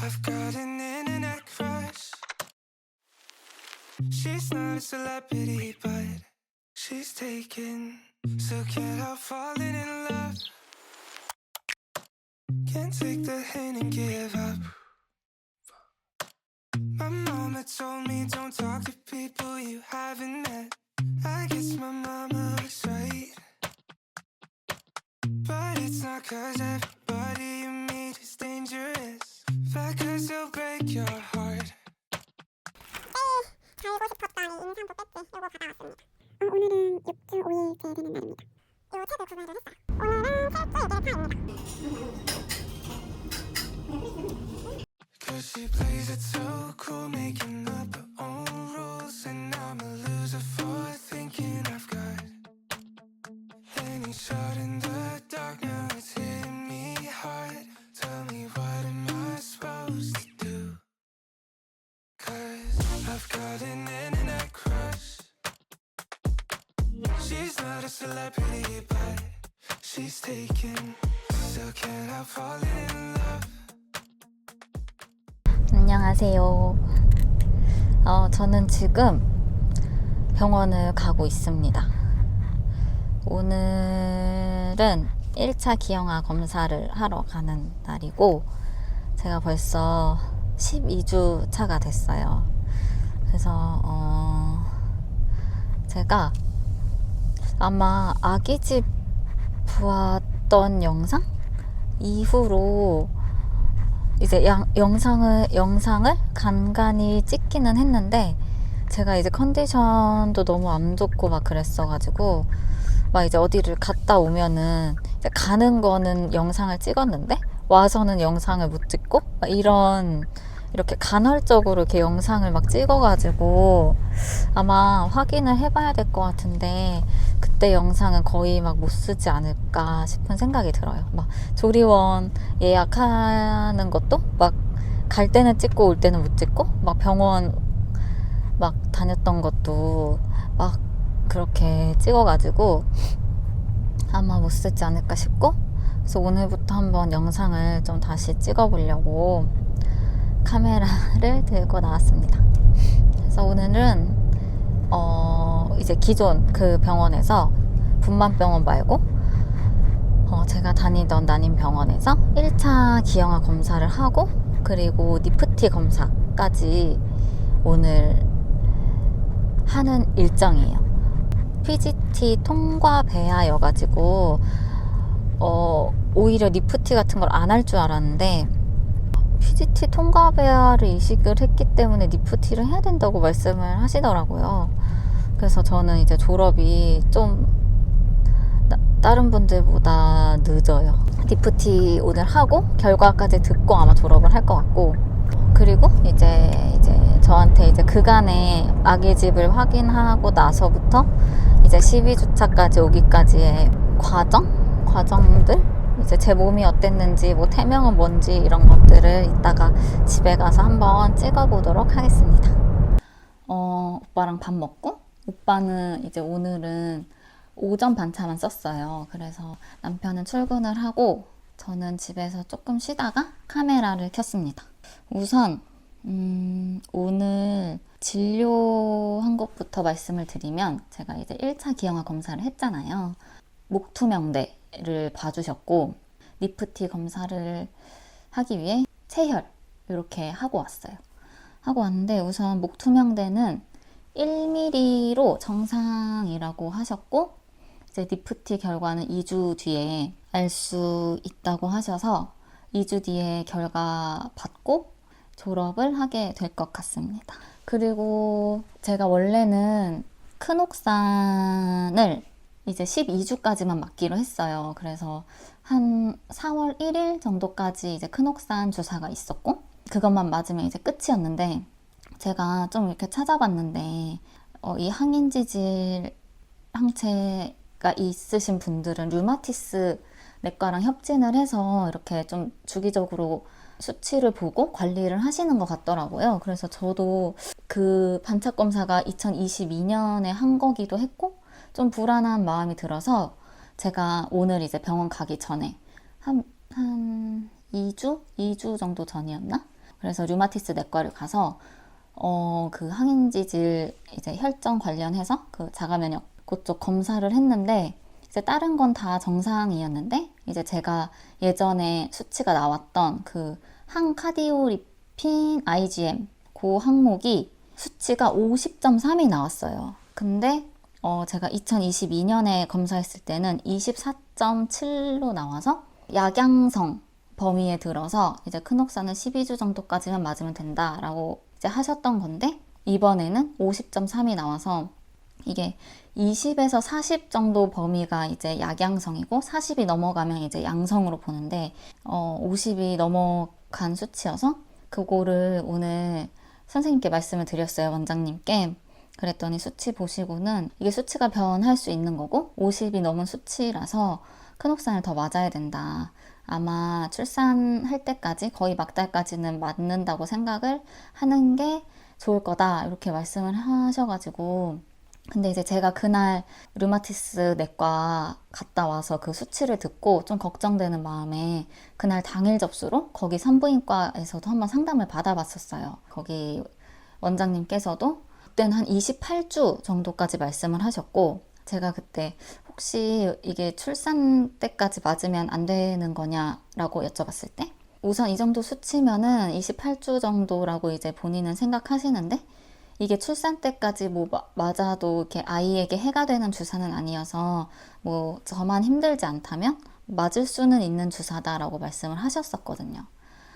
I've got an internet crush. She's not a celebrity, but she's taken. So can't help falling in love. Can't take the hint and give up. My mama told me don't talk to people you haven't met. I guess my mama was right. But it's not cause everybody you meet is dangerous, but cause they'll break your heart. 달고 싶었던 인상도 뺐지. 요거 받아왔습니다. 오늘은 6주 5일째 되는 날입니다. 요 책을 구매를 했어요. 오늘은 철저 얘기를 파입니다. Cause she plays it so cool, making up her own rules, and I'm a loser for thinking I've got any shot in the dark. Now it's hitting me hard. Tell me what am I supposed to do? Cause I've got an internet crush. She's not a celebrity, but she's taken. Still can't help falling in love. 안녕하세요. 저는 지금 병원을 가고 있습니다. 오늘은 1차 기형아 검사를 하러 가는 날이고, 제가 벌써 12주 차가 됐어요. 그래서 제가 아마 아기집 보았던 영상 이후로 이제 영상을 간간히 찍기는 했는데, 제가 이제 컨디션도 너무 안 좋고 막 그랬어가지고 막 이제 어디를 갔다 오면은 이제 가는 거는 영상을 찍었는데 와서는 영상을 못 찍고 막 이렇게 간헐적으로 이렇게 영상을 막 찍어가지고 아마 확인을 해봐야 될 것 같은데, 그때 영상은 거의 막 못 쓰지 않을까 싶은 생각이 들어요. 막 조리원 예약하는 것도 막 갈 때는 찍고 올 때는 못 찍고, 막 병원 막 다녔던 것도 막 그렇게 찍어가지고 아마 못 쓰지 않을까 싶고, 그래서 오늘부터 한번 영상을 좀 다시 찍어보려고 카메라를 들고 나왔습니다. 그래서 오늘은 이제 기존 그 병원에서 분만병원 말고 제가 다니던 난임병원에서 1차 기형아 검사를 하고, 그리고 니프티 검사까지 오늘 하는 일정이에요. PGT 통과 배아여가지고 오히려 니프티 같은 걸 안 할 줄 알았는데, PGT 통과 배아를 이식을 했기 때문에 니프티를 해야 된다고 말씀을 하시더라고요. 그래서 저는 이제 졸업이 좀 다른 분들보다 늦어요. 니프티 오늘 하고 결과까지 듣고 아마 졸업을 할 것 같고, 그리고 이제 저한테 이제 그간의 아기집을 확인하고 나서부터 이제 12주차까지 오기까지의 과정들, 이제 제 몸이 어땠는지, 뭐 태명은 뭔지 이런 것들을 이따가 집에 가서 한번 찍어보도록 하겠습니다. 오빠랑 밥 먹고, 오빠는 이제 오늘은 오전 반차만 썼어요. 그래서 남편은 출근을 하고 저는 집에서 조금 쉬다가 카메라를 켰습니다. 우선 오늘 진료한 것부터 말씀을 드리면, 제가 이제 1차 기형아 검사를 했잖아요. 목투명대를 봐주셨고, 니프티 검사를 하기 위해 체혈 이렇게 하고 왔어요. 하고 왔는데, 우선 목투명대는 1mm로 정상이라고 하셨고, 이제 니프티 결과는 2주 뒤에 알 수 있다고 하셔서 2주 뒤에 결과 받고 졸업을 하게 될 것 같습니다. 그리고 제가 원래는 크녹산을 이제 12주까지만 맞기로 했어요. 그래서 한 4월 1일 정도까지 이제 크녹산 주사가 있었고, 그것만 맞으면 이제 끝이었는데, 제가 좀 이렇게 찾아봤는데 이 항인지질 항체가 있으신 분들은 류마티스 내과랑 협진을 해서 이렇게 좀 주기적으로 수치를 보고 관리를 하시는 것 같더라고요. 그래서 저도 그 반차 검사가 2022년에 한 거기도 했고 좀 불안한 마음이 들어서, 제가 오늘 이제 병원 가기 전에 한 2주? 2주 정도 전이었나? 그래서 류마티스 내과를 가서 그 항인지질 이제 혈전 관련해서 그 자가면역 그쪽 검사를 했는데 이제 다른 건 다 정상이었는데 이제 제가 예전에 수치가 나왔던 그 항카디오리핀 IgM 그 항목이 수치가 50.3이 나왔어요. 근데 제가 2022년에 검사했을 때는 24.7로 나와서 약양성 범위에 들어서 이제 크녹사는 12주 정도까지만 맞으면 된다라고 이제 하셨던 건데 이번에는 50.3이 나와서 이게 20에서 40 정도 범위가 이제 약양성이고 40이 넘어가면 이제 양성으로 보는데 50이 넘어간 수치여서 그거를 오늘 선생님께 말씀을 드렸어요. 원장님께. 그랬더니 수치 보시고는 이게 수치가 변할 수 있는 거고 50이 넘은 수치라서 크녹산을 더 맞아야 된다. 아마 출산할 때까지 거의 막달까지는 맞는다고 생각을 하는 게 좋을 거다. 이렇게 말씀을 하셔가지고 근데 이제 제가 그날 류마티스 내과 갔다 와서 그 수치를 듣고 좀 걱정되는 마음에 그날 당일 접수로 거기 산부인과에서도 한번 상담을 받아봤었어요. 거기 원장님께서도 그때는 한 28주 정도까지 말씀을 하셨고 제가 그때 혹시 이게 출산 때까지 맞으면 안 되는 거냐라고 여쭤봤을 때 우선 이 정도 수치면은 28주 정도라고 이제 본인은 생각하시는데 이게 출산 때까지 뭐 맞아도 이렇게 아이에게 해가 되는 주사는 아니어서 뭐 저만 힘들지 않다면 맞을 수는 있는 주사다라고 말씀을 하셨었거든요.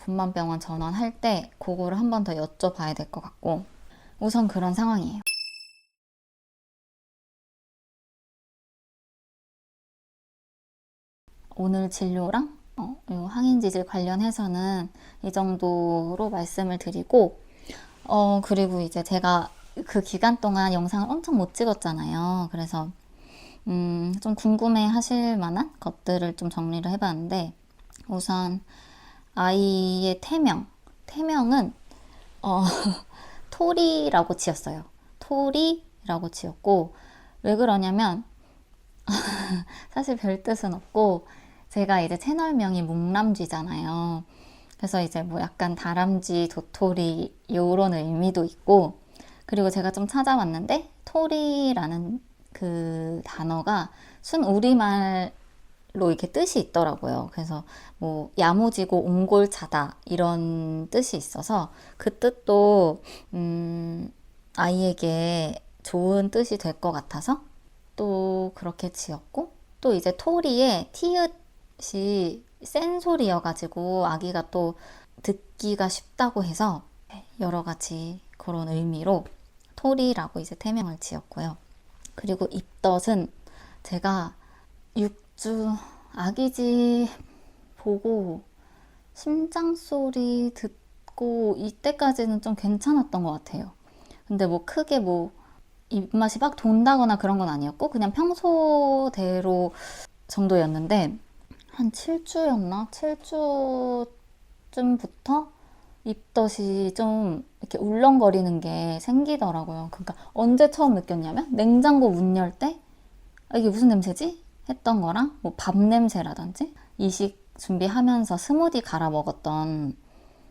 분만병원 전원할 때 그거를 한 번 더 여쭤봐야 될 것 같고 우선 그런 상황이에요. 오늘 진료랑 요 항인지질 관련해서는 이 정도로 말씀을 드리고 그리고 이제 제가 그 기간 동안 영상을 엄청 못 찍었잖아요. 그래서 좀 궁금해 하실 만한 것들을 좀 정리를 해봤는데 우선 아이의 태명은 토리라고 지었어요. 토리라고 지었고 왜 그러냐면 사실 별 뜻은 없고 제가 이제 채널명이 묵람쥐잖아요. 그래서 이제 뭐 약간 다람쥐, 도토리 요런 의미도 있고 그리고 제가 좀 찾아봤는데 토리라는 그 단어가 순우리말로 이렇게 뜻이 있더라고요. 그래서 뭐 야무지고 옹골차다 이런 뜻이 있어서 그 뜻도 아이에게 좋은 뜻이 될 것 같아서 또 그렇게 지었고 또 이제 토리에 티읕이 센 소리여가지고 아기가 또 듣기가 쉽다고 해서 여러 가지 그런 의미로 토리라고 이제 태명을 지었고요. 그리고 입덧은 제가 6주 아기집 보고 심장 소리 듣고 이때까지는 좀 괜찮았던 것 같아요. 근데 뭐 크게 뭐 입맛이 막 돈다거나 그런 건 아니었고 그냥 평소대로 정도였는데 한 7주였나? 7주쯤부터 입덧이 좀 이렇게 울렁거리는 게 생기더라고요. 그러니까 언제 처음 느꼈냐면 냉장고 문 열 때 이게 무슨 냄새지? 했던 거랑 뭐 밥 냄새라든지 이식 준비하면서 스무디 갈아 먹었던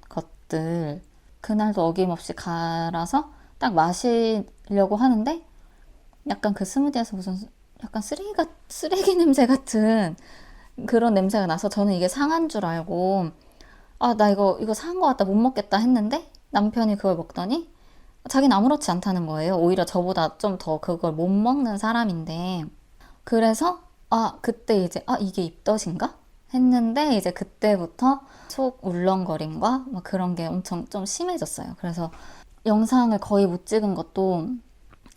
것들 그날도 어김없이 갈아서 딱 마시려고 하는데 약간 그 스무디에서 무슨 약간 쓰레기 냄새 같은 그런 냄새가 나서 저는 이게 상한 줄 알고 나 이거 상한 것 같다 못 먹겠다 했는데 남편이 그걸 먹더니 자기는 아무렇지 않다는 거예요. 오히려 저보다 좀 더 그걸 못 먹는 사람인데 그래서 그때 이제 이게 입덧인가? 했는데 이제 그때부터 속 울렁거림과 막 그런 게 엄청 좀 심해졌어요. 그래서 영상을 거의 못 찍은 것도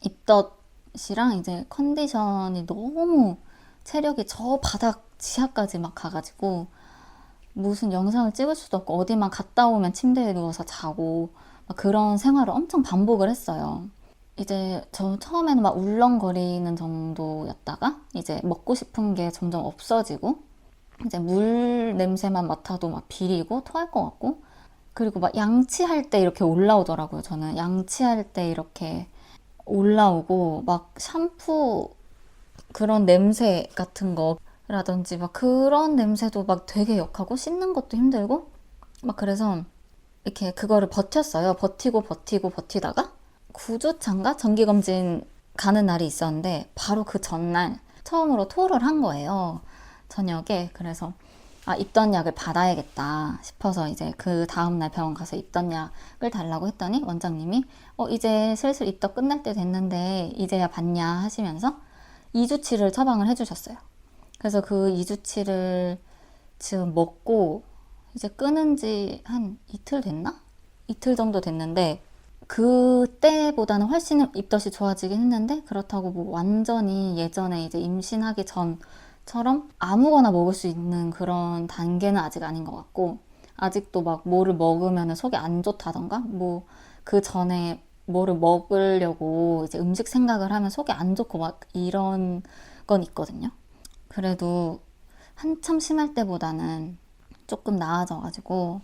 입덧이랑 이제 컨디션이 너무 체력이 저 바닥 지하까지 막 가가지고 무슨 영상을 찍을 수도 없고 어디만 갔다 오면 침대에 누워서 자고 막 그런 생활을 엄청 반복을 했어요. 이제 저 처음에는 막 울렁거리는 정도였다가 이제 먹고 싶은 게 점점 없어지고 이제 물 냄새만 맡아도 막 비리고 토할 것 같고 그리고 막 양치할 때 이렇게 올라오더라고요. 저는 양치할 때 이렇게 올라오고 막 샴푸 그런 냄새 같은 거를 라든지 막 그런 냄새도 막 되게 역하고 씻는 것도 힘들고 막 그래서 이렇게 그거를 버텼어요. 버티다가 9주차인가 정기검진 가는 날이 있었는데 바로 그 전날 처음으로 토를 한 거예요. 저녁에. 그래서 입던 약을 받아야겠다 싶어서 이제 그 다음날 병원 가서 입던 약을 달라고 했더니 원장님이 이제 슬슬 입덧 끝날 때 됐는데 이제야 받냐 하시면서 2주치를 처방을 해주셨어요. 그래서 그 2주치를 지금 먹고 이제 끊은 지 한 이틀 됐나? 이틀 정도 됐는데 그때보다는 훨씬 입덧이 좋아지긴 했는데 그렇다고 뭐 완전히 예전에 이제 임신하기 전처럼 아무거나 먹을 수 있는 그런 단계는 아직 아닌 것 같고 아직도 막 뭐를 먹으면 속이 안 좋다던가 뭐 그 전에 뭐를 먹으려고 이제 음식 생각을 하면 속이 안 좋고 막 이런 건 있거든요. 그래도 한참 심할 때보다는 조금 나아져가지고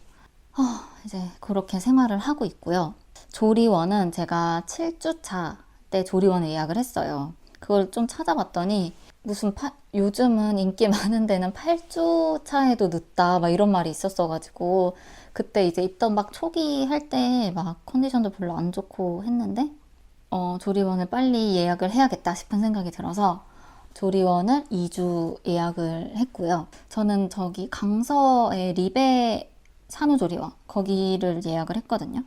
이제 그렇게 생활을 하고 있고요. 조리원은 제가 7주차 때 조리원을 예약을 했어요. 그걸 좀 찾아봤더니 무슨 요즘은 인기 많은 데는 8주차에도 늦다 막 이런 말이 있었어가지고 그때 이제 입덧 막 초기 할 때 막 컨디션도 별로 안 좋고 했는데 조리원을 빨리 예약을 해야겠다 싶은 생각이 들어서 조리원을 2주 예약을 했고요. 저는 저기 강서의 리베 산후조리원 거기를 예약을 했거든요.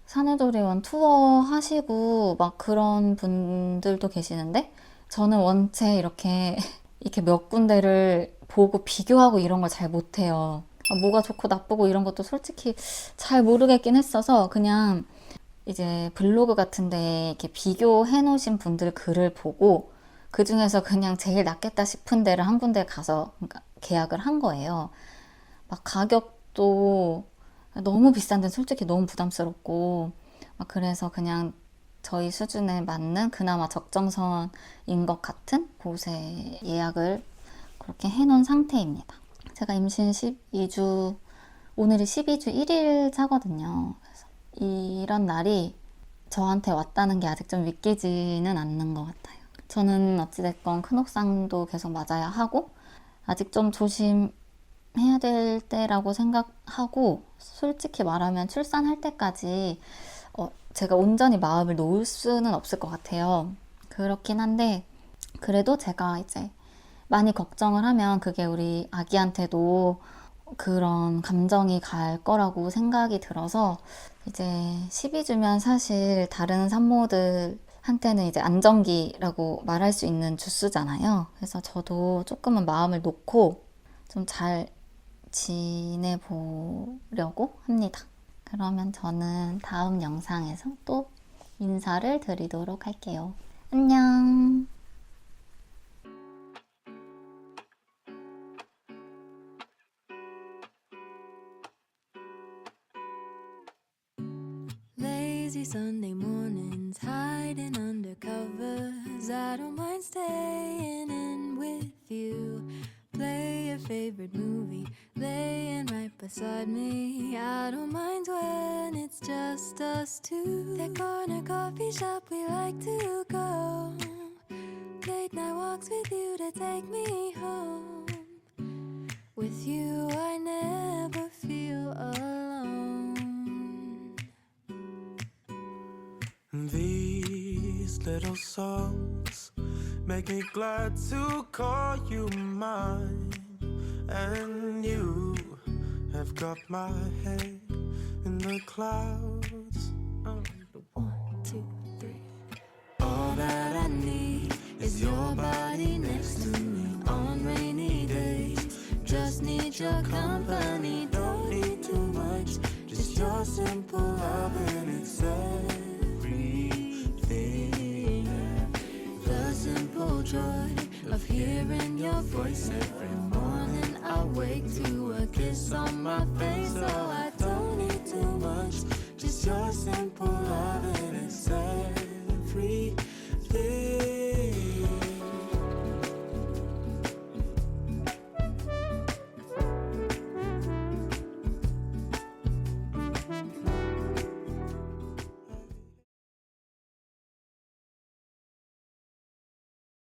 산후조리원 투어 하시고 막 그런 분들도 계시는데 저는 원체 이렇게 몇 군데를 보고 비교하고 이런 걸 잘 못해요. 뭐가 좋고 나쁘고 이런 것도 솔직히 잘 모르겠긴 했어서 그냥 이제 블로그 같은데 이렇게 비교해 놓으신 분들 글을 보고 그 중에서 그냥 제일 낫겠다 싶은 데를 한 군데 가서 계약을 한 거예요. 막 가격도 너무 비싼데 솔직히 너무 부담스럽고 막 그래서 그냥 저희 수준에 맞는 그나마 적정선인 것 같은 곳에 예약을 그렇게 해놓은 상태입니다. 제가 임신 12주, 오늘이 12주 1일 차거든요. 그래서 이런 날이 저한테 왔다는 게 아직 좀 믿기지는 않는 것 같아요. 저는 어찌됐건 큰 옥상도 계속 맞아야 하고 아직 좀 조심해야 될 때라고 생각하고 솔직히 말하면 출산할 때까지 제가 온전히 마음을 놓을 수는 없을 것 같아요. 그렇긴 한데 그래도 제가 이제 많이 걱정을 하면 그게 우리 아기한테도 그런 감정이 갈 거라고 생각이 들어서 이제 12주면 사실 다른 산모들한테는 이제 안정기라고 말할 수 있는 주수잖아요. 그래서 저도 조금은 마음을 놓고 좀 잘 지내보려고 합니다. 그러면 저는 다음 영상에서 또 인사를 드리도록 할게요. 안녕! Lazy Sunday mornings, hiding under covers. I don't mind staying in with you. Play your favorite movie, laying right beside me. I don't mind when it's just us two. That corner coffee shop we like to go. Late night walks with you to take me home. With you I never feel alone. These little songs make me glad to call you mine. And you have got my head in the clouds. 1, 2, 3. All that I need is your body next to me on rainy days. Just need your company, don't need too much. Just your simple love and it's everything. The simple joy of hearing your voice every morning. I wake to a kiss on my face, so I don't need too much. Just your simple